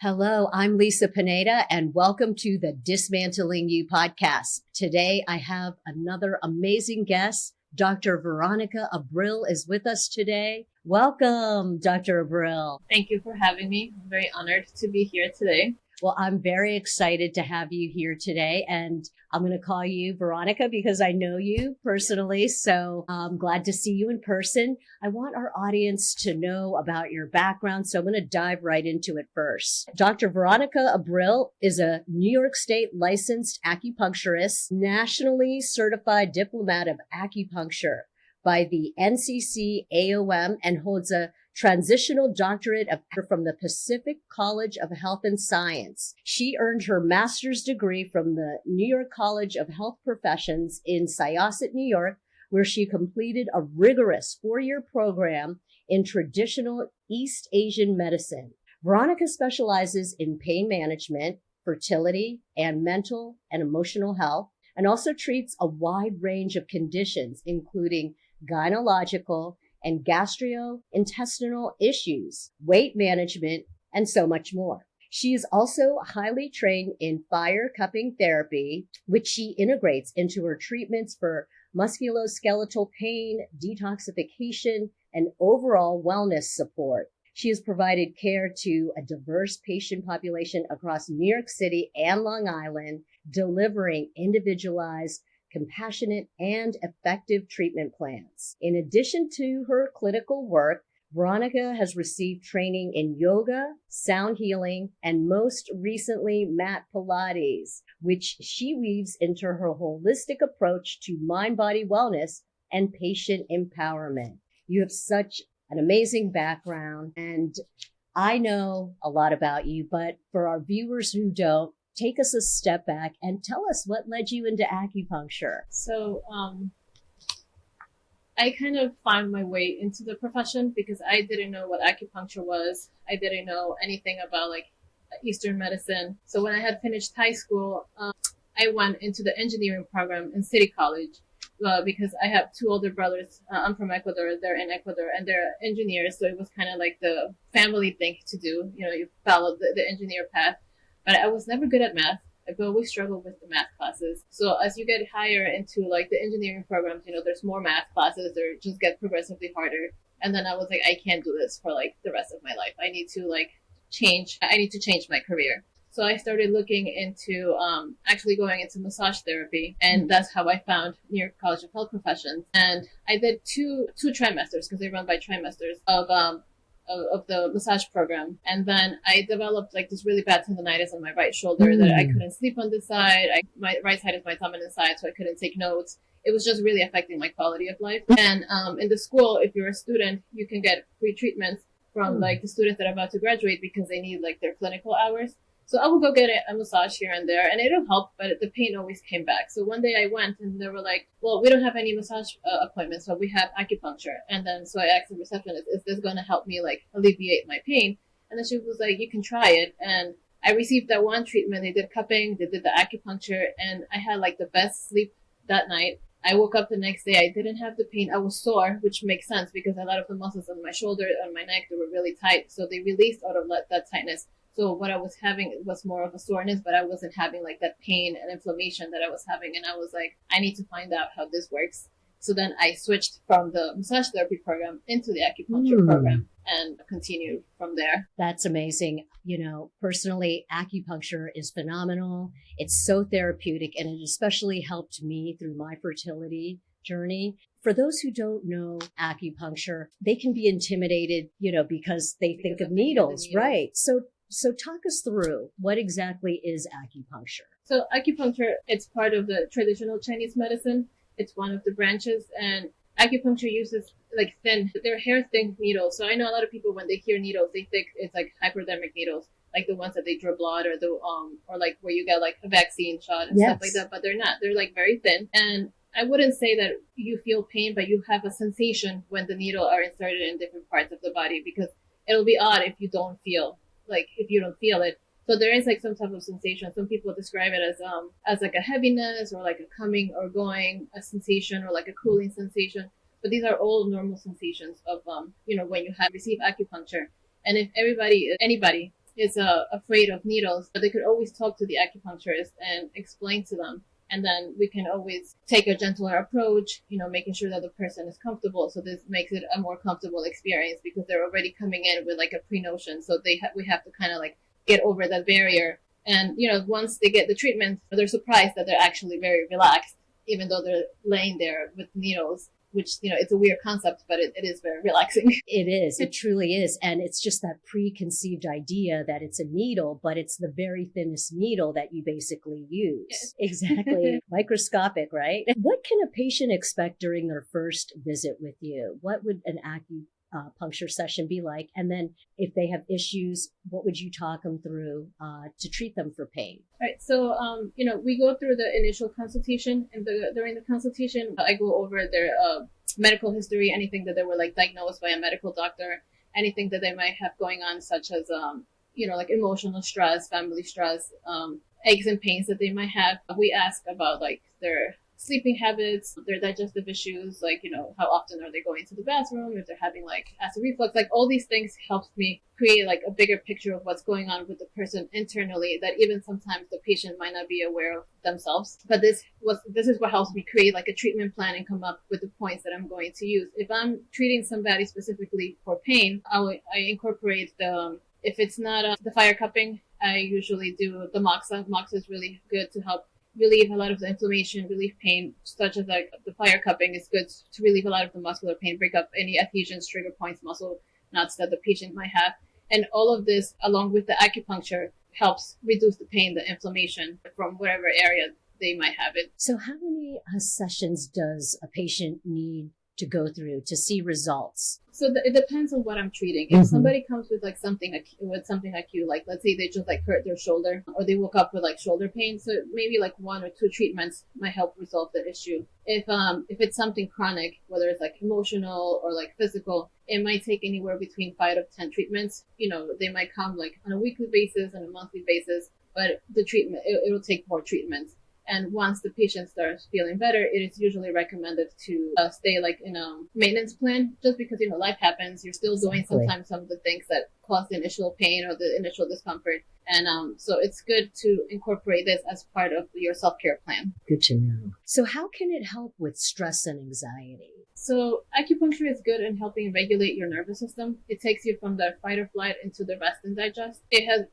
Hello, I'm Lisa Pineda, and welcome to the Dismantling You podcast. Today, I have another amazing guest. Dr. Veronica Abril is with us today. Welcome, Dr. Abril. Thank you for having me. I'm very honored to be here today. Well, I'm very excited to have you here today, and I'm going to call you Veronica because I know you personally, so I'm glad to see you in person. I want our audience to know about your background, so I'm going to dive right into it first. Dr. Veronica Abril is a New York State licensed acupuncturist, nationally certified diplomat of acupuncture by the NCC AOM, and holds a transitional doctorate from the Pacific College of Health and Science. She earned her master's degree from the New York College of Health Professions in Syosset, New York, where she completed a rigorous 4-year program in traditional East Asian medicine. Veronica specializes in pain management, fertility, and mental and emotional health, and also treats a wide range of conditions, including gynecological and gastrointestinal issues, weight management, and so much more. She is also highly trained in fire cupping therapy, which she integrates into her treatments for musculoskeletal pain, detoxification, and overall wellness support. She has provided care to a diverse patient population across New York City and Long Island, delivering individualized, compassionate, and effective treatment plans. In addition to her clinical work, Veronica has received training in yoga, sound healing, and most recently, mat Pilates, which she weaves into her holistic approach to mind-body wellness and patient empowerment. You have such an amazing background, and I know a lot about you, but for our viewers who don't, take us a step back and tell us what led you into acupuncture. So, I kind of found my way into the profession because I didn't know what acupuncture was. I didn't know anything about Eastern medicine. So when I had finished high school, I went into the engineering program in City College because I have 2 older brothers. I'm from Ecuador. They're in Ecuador, and they're engineers. So it was kind of like the family thing to do. You know, you follow the engineer path. But I was never good at math. I've always struggled with the math classes. So as you get higher into the engineering programs, there's more math classes or just get progressively harder. And then I was like, I can't do this for the rest of my life. I need to change. I need to change my career. So I started looking into actually going into massage therapy, and that's how I found New York College of Health Professions. And I did two trimesters because they run by trimesters of the massage program. And then I developed this really bad tendonitis on my right shoulder that I couldn't sleep on this side. My right side is my dominant side, so I couldn't take notes. It was just really affecting my quality of life. And in the school, if you're a student, you can get free treatments from the students that are about to graduate because they need their clinical hours. So I would go get a massage here and there, and it'll help, but the pain always came back. So one day I went, and they were like, well, we don't have any massage appointments, but we have acupuncture. And then so I asked the receptionist, is this going to help me alleviate my pain? And then she was like, you can try it. And I received that one treatment. They did cupping, they did the acupuncture, and I had the best sleep that night. I woke up the next day. I didn't have the pain. I was sore, which makes sense because a lot of the muscles on my shoulder and my neck, they were really tight. So they released out of that tightness. So what I was having was more of a soreness, but I wasn't having that pain and inflammation that I was having. And I was like, I need to find out how this works. So then I switched from the massage therapy program into the acupuncture program and continued from there. That's amazing. Personally, acupuncture is phenomenal. It's so therapeutic, and it especially helped me through my fertility journey. For those who don't know acupuncture, they can be intimidated, because they think of needles, right? So talk us through what exactly is acupuncture. So acupuncture, it's part of the traditional Chinese medicine. It's one of the branches, and acupuncture uses they're hair-thin needles. So I know a lot of people, when they hear needles, they think it's hypodermic needles, like the ones that they draw blood, or where you get a vaccine shot and stuff like that. But they're not. They're very thin, and I wouldn't say that you feel pain, but you have a sensation when the needle are inserted in different parts of the body, because it'll be odd if you don't feel it. So there is some type of sensation. Some people describe it as a heaviness, or a coming or going a sensation, or a cooling sensation. But these are all normal sensations of when you have received acupuncture. And if anybody is afraid of needles, but they could always talk to the acupuncturist and explain to them. And then we can always take a gentler approach, making sure that the person is comfortable. So this makes it a more comfortable experience because they're already coming in with like a pre-notion. So we have to kind of like get over that barrier. And, once they get the treatment, they're surprised that they're actually very relaxed, even though they're laying there with needles, which, it's a weird concept, but it is very relaxing. It is. It truly is. And it's just that preconceived idea that it's a needle, but it's the very thinnest needle that you basically use. Yes. Exactly. Microscopic, right? What can a patient expect during their first visit with you? What would an acupuncture session be like? And then if they have issues, what would you talk them through to treat them for pain? All right. So, we go through the initial consultation, and during the consultation, I go over their medical history, anything that they were like diagnosed by a medical doctor, anything that they might have going on, such as, like emotional stress, family stress, aches and pains that they might have. We ask about like their sleeping habits, their digestive issues, like, how often are they going to the bathroom, if they're having like acid reflux, like all these things helps me create like a bigger picture of what's going on with the person internally that even sometimes the patient might not be aware of themselves. But this is what helps me create like a treatment plan and come up with the points that I'm going to use. If I'm treating somebody specifically for pain, I incorporate if it's not the fire cupping, I usually do the moxa. Moxa is really good to help relieve a lot of the inflammation, relieve pain, such as like the fire cupping is good to relieve a lot of the muscular pain, break up any adhesions, trigger points, muscle knots that the patient might have. And all of this, along with the acupuncture, helps reduce the pain, the inflammation from whatever area they might have it. So how many sessions does a patient need to go through to see results? So it depends on what I'm treating. If somebody comes with like something acute, like let's say they just like hurt their shoulder or they woke up with like shoulder pain, so maybe like 1 or 2 treatments might help resolve the issue. If it's something chronic, whether it's like emotional or like physical, it might take anywhere between 5 to 10 treatments. They might come like on a weekly basis and a monthly basis, but the treatment it'll take more treatments. And once the patient starts feeling better, it is usually recommended to stay like in a maintenance plan, just because, life happens. You're still doing sometimes some of the things that cause the initial pain or the initial discomfort. And so it's good to incorporate this as part of your self-care plan. Good to know. So how can it help with stress and anxiety? So acupuncture is good in helping regulate your nervous system. It takes you from the fight or flight into the rest and digest.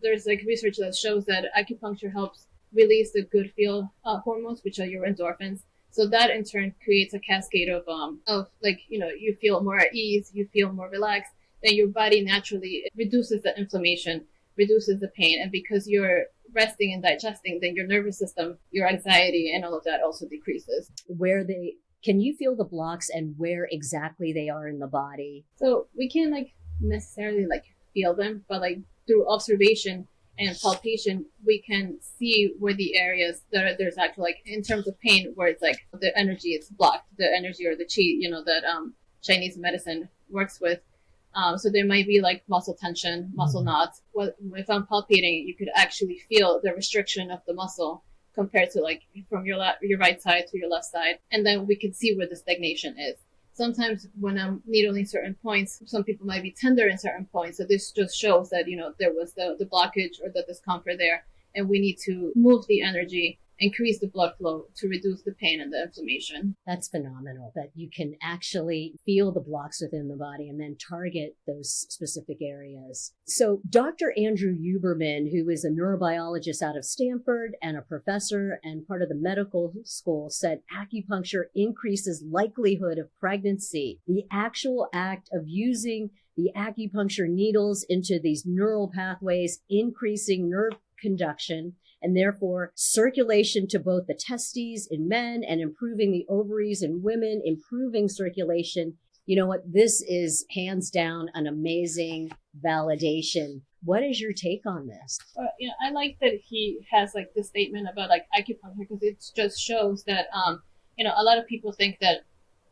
There's like research that shows that acupuncture helps release the good feel hormones, which are your endorphins. So that in turn creates a cascade of like, you feel more at ease, you feel more relaxed, then your body naturally reduces the inflammation, reduces the pain. And because you're resting and digesting, then your nervous system, your anxiety and all of that also decreases. Can you feel the blocks and where exactly they are in the body? So we can't like necessarily like feel them, but like through observation and palpation, we can see where the areas that there's actually like in terms of pain, where it's like the energy is blocked, the energy or the qi, that Chinese medicine works with. So there might be like muscle tension, muscle knots. Well, if I'm palpating, you could actually feel the restriction of the muscle compared to like from your right side to your left side. And then we can see where the stagnation is. Sometimes when I'm needling certain points, some people might be tender in certain points. So this just shows that, there was the blockage or the discomfort there. And we need to move the energy, increase the blood flow to reduce the pain and the inflammation. That's phenomenal that you can actually feel the blocks within the body and then target those specific areas. So Dr. Andrew Huberman, who is a neurobiologist out of Stanford and a professor and part of the medical school, said acupuncture increases likelihood of pregnancy. The actual act of using the acupuncture needles into these neural pathways, increasing nerve conduction, and therefore circulation to both the testes in men and improving the ovaries in women, improving circulation. You know what? This is hands down an amazing validation. What is your take on this? I like that he has like this statement about like acupuncture, because it just shows that, a lot of people think that,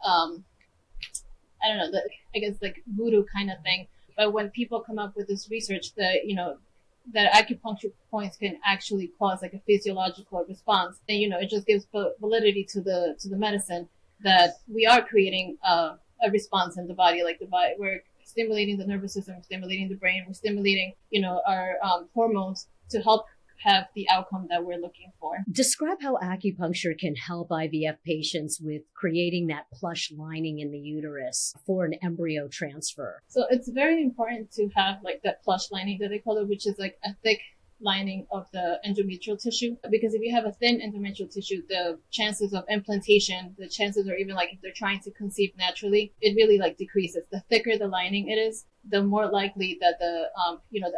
I don't know, that I guess like voodoo kind of thing. But when people come up with this research that, that acupuncture points can actually cause like a physiological response, then it just gives validity to the medicine that we are creating a response in the body, like the body, we're stimulating the nervous system, stimulating the brain, we're stimulating, our hormones to help have the outcome that we're looking for. Describe how acupuncture can help IVF patients with creating that plush lining in the uterus for an embryo transfer. So it's very important to have like that plush lining that they call it, which is like a thick lining of the endometrial tissue, because if you have a thin endometrial tissue, the chances of implantation, the chances, or even like if they're trying to conceive naturally, it really like decreases. The thicker the lining it is, the more likely that the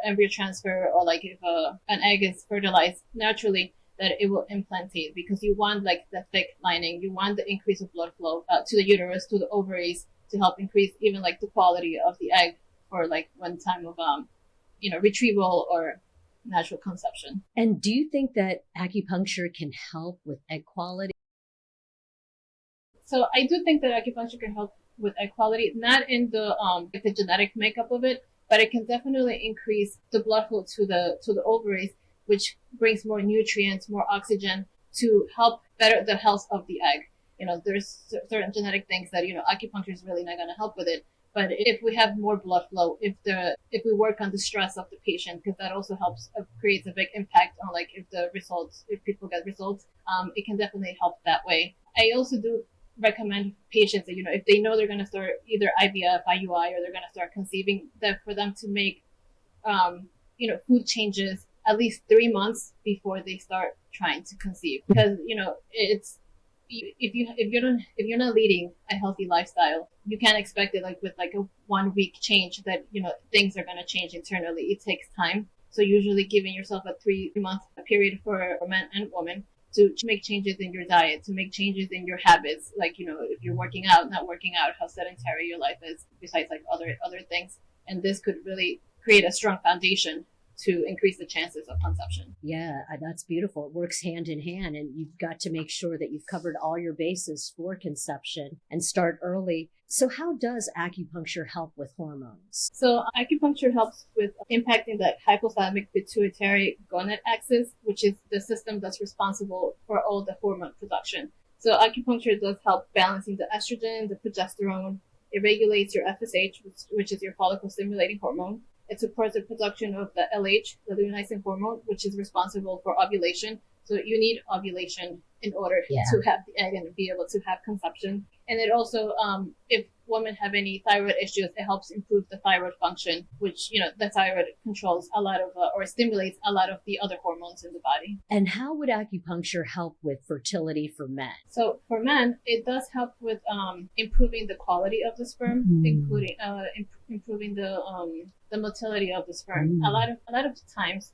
embryo transfer, or like if an egg is fertilized naturally, that it will implantate, because you want like the thick lining, you want the increase of blood flow to the uterus, to the ovaries, to help increase even like the quality of the egg for like one time of retrieval or natural conception. And do you think that acupuncture can help with egg quality? So I do think that acupuncture can help with egg quality, not in the genetic makeup of it, but it can definitely increase the blood flow to the ovaries, which brings more nutrients, more oxygen to help better the health of the egg. There's certain genetic things that acupuncture is really not going to help with it. But if we have more blood flow, if we work on the stress of the patient, because that also helps, creates a big impact on like if people get results, it can definitely help that way. I also do recommend patients that, if they know they're going to start either IVF, IUI, or they're going to start conceiving, that for them to make, food changes at least 3 months before they start trying to conceive, because, it's, if you're not leading a healthy lifestyle, you can't expect it like with like a 1 week change that things are going to change internally. It takes time. So usually giving yourself a 3-month period for man and woman to make changes in your diet, to make changes in your habits, like if you're working out, not working out, how sedentary your life is, besides like other things. And this could really create a strong foundation to increase the chances of conception. Yeah, that's beautiful. It works hand in hand, and you've got to make sure that you've covered all your bases for conception and start early. So how does acupuncture help with hormones? So acupuncture helps with impacting the hypothalamic pituitary gonad axis, which is the system that's responsible for all the hormone production. So acupuncture does help balancing the estrogen, the progesterone. It regulates your FSH, which is your follicle stimulating hormone. It supports the production of the LH, the luteinizing hormone, which is responsible for ovulation. So you need ovulation in order to have the egg and be able to have conception. And it also, if women have any thyroid issues, it helps improve the thyroid function, which, the thyroid controls a lot of, or stimulates a lot of the other hormones in the body. And how would acupuncture help with fertility for men? So for men, it does help with improving the quality of the sperm, including improving the motility of the sperm. A lot of times,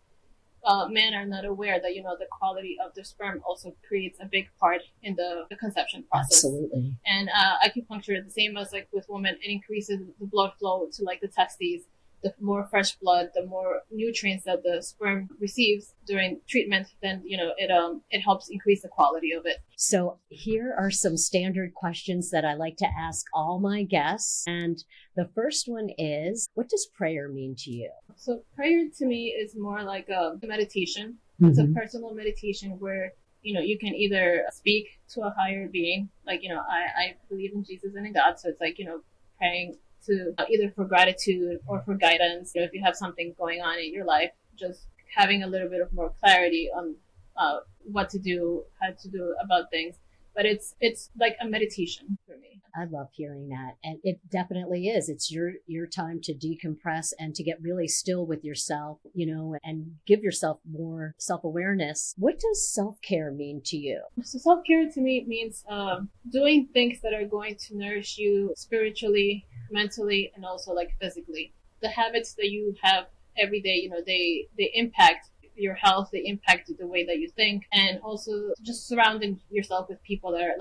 men are not aware that the quality of the sperm also creates a big part in the conception process. Absolutely. And acupuncture, the same as like with women, it increases the blood flow to like the testes. The more fresh blood, the more nutrients that the sperm receives during treatment, then it helps increase the quality of it. So here are some standard questions that I like to ask all my guests. And the first one is, what does prayer mean to you? So prayer to me is more like a meditation. It's a personal meditation where you can either speak to a higher being, like I believe in Jesus and in God, so it's like praying to either for gratitude or for guidance. If you have something going on in your life, just having a little bit of more clarity on what to do, how to do about things. But it's like a meditation for me. I love hearing that. And it definitely is. It's your time to decompress and to get really still with yourself, and give yourself more self-awareness. What does self-care mean to you? So self-care to me means doing things that are going to nourish you spiritually, mentally, and also like physically. The habits that you have every day, they impact your health, they impact the way that you think, and also just surrounding yourself with people that are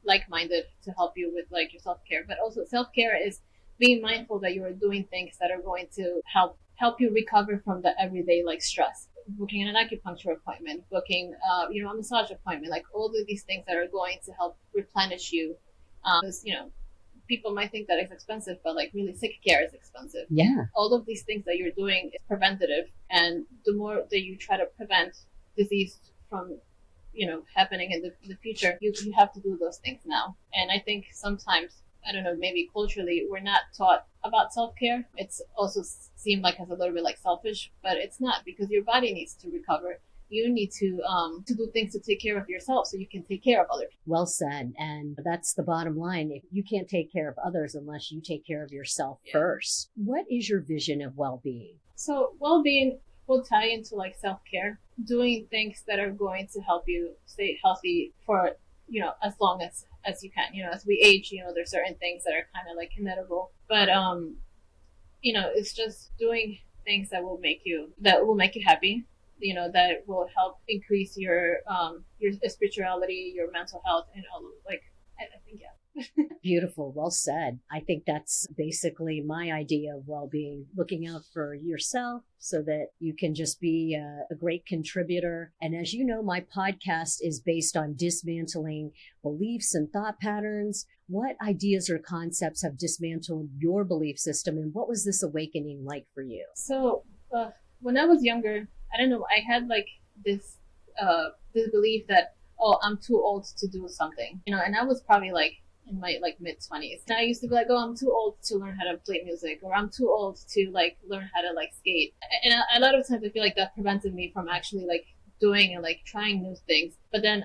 like-minded to help you with like your self-care. But also self-care is being mindful that you are doing things that are going to help you recover from the everyday like stress. Booking an acupuncture appointment, booking a massage appointment, like all of these things that are going to help replenish you. People might think that it's expensive, but like really sick care is expensive. Yeah. All of these things that you're doing is preventative. And the more that you try to prevent disease from, happening in the future, you have to do those things now. And I think sometimes I don't know, maybe culturally, we're not taught about self-care. It's also seemed like as a little bit like selfish, but it's not, because your body needs to recover. You need to do things to take care of yourself so you can take care of other people. Well said. And that's the bottom line. If you can't take care of others unless you take care of yourself first. What is your vision of well-being? So well-being will tie into like self-care, doing things that are going to help you stay healthy for, as long as you can. As we age, there's certain things that are kind of like inevitable, but it's just doing things that will make you happy, that will help increase your spirituality, your mental health, and all of, like, I think, yeah. Beautiful. Well said. I think that's basically my idea of well-being, looking out for yourself so that you can just be a great contributor. And as you know, my podcast is based on dismantling beliefs and thought patterns. What ideas or concepts have dismantled your belief system, and what was this awakening like for you? So when I was younger, I don't know, I had like this belief that, oh, I'm too old to do something, and I was probably like in my like mid-20s. And I used to be like, oh, I'm too old to learn how to play music, or I'm too old to like learn how to like skate. And a lot of times I feel like that prevented me from actually like doing and like trying new things. But then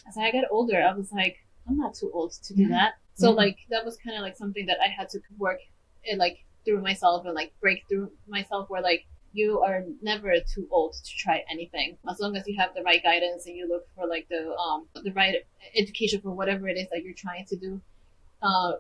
as I got older, I was like, I'm not too old to do that. So like that was kind of like something that I had to work and like through myself and like break through myself, where like you are never too old to try anything, as long as you have the right guidance and you look for like the right education for whatever it is that you're trying to do.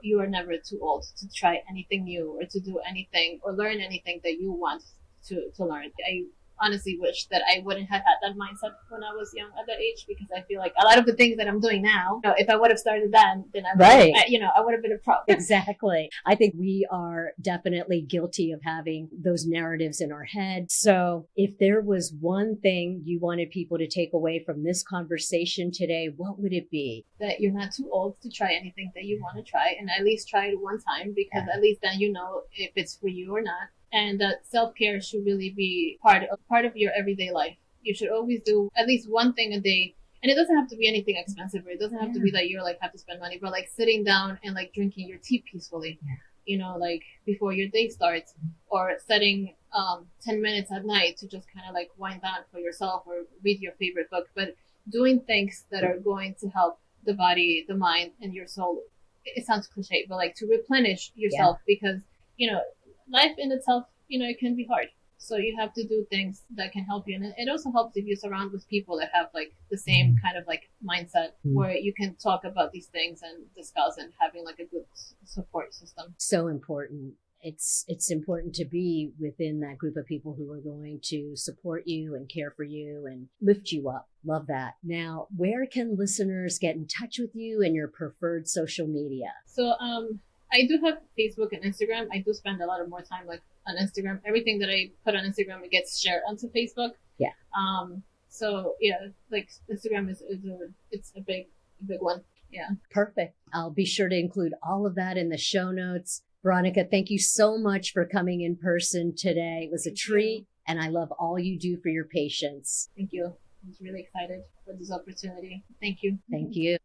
You are never too old to try anything new or to do anything or learn anything that you want to learn. I honestly wish that I wouldn't have had that mindset when I was young at that age, because I feel like a lot of the things that I'm doing now, if I would have started then I would have been a pro. Exactly. I think we are definitely guilty of having those narratives in our head. So if there was one thing you wanted people to take away from this conversation today, what would it be? That you're not too old to try anything that you want to try, and at least try it one time, because at least then you know if it's for you or not. And that self-care should really be part of your everyday life. You should always do at least one thing a day. And it doesn't have to be anything expensive, or it doesn't have to be that you're like have to spend money, but like sitting down and like drinking your tea peacefully, like before your day starts, or setting 10 minutes at night to just kind of like wind down for yourself or read your favorite book. But doing things that are going to help the body, the mind, and your soul. It sounds cliche, but like to replenish yourself, because, life in itself, it can be hard. So you have to do things that can help you. And it also helps if you surround with people that have like the same kind of like mindset, where you can talk about these things and discuss, and having like a good support system. So important. It's important to be within that group of people who are going to support you and care for you and lift you up. Love that. Now, where can listeners get in touch with you and your preferred social media? So, I do have Facebook and Instagram. I do spend a lot of more time like on Instagram. Everything that I put on Instagram, it gets shared onto Facebook. Yeah. So yeah, like Instagram is a big one. Yeah. Perfect. I'll be sure to include all of that in the show notes. Veronica, thank you so much for coming in person today. It was a treat, and I love all you do for your patients. Thank you. I was really excited for this opportunity. Thank you. Thank you.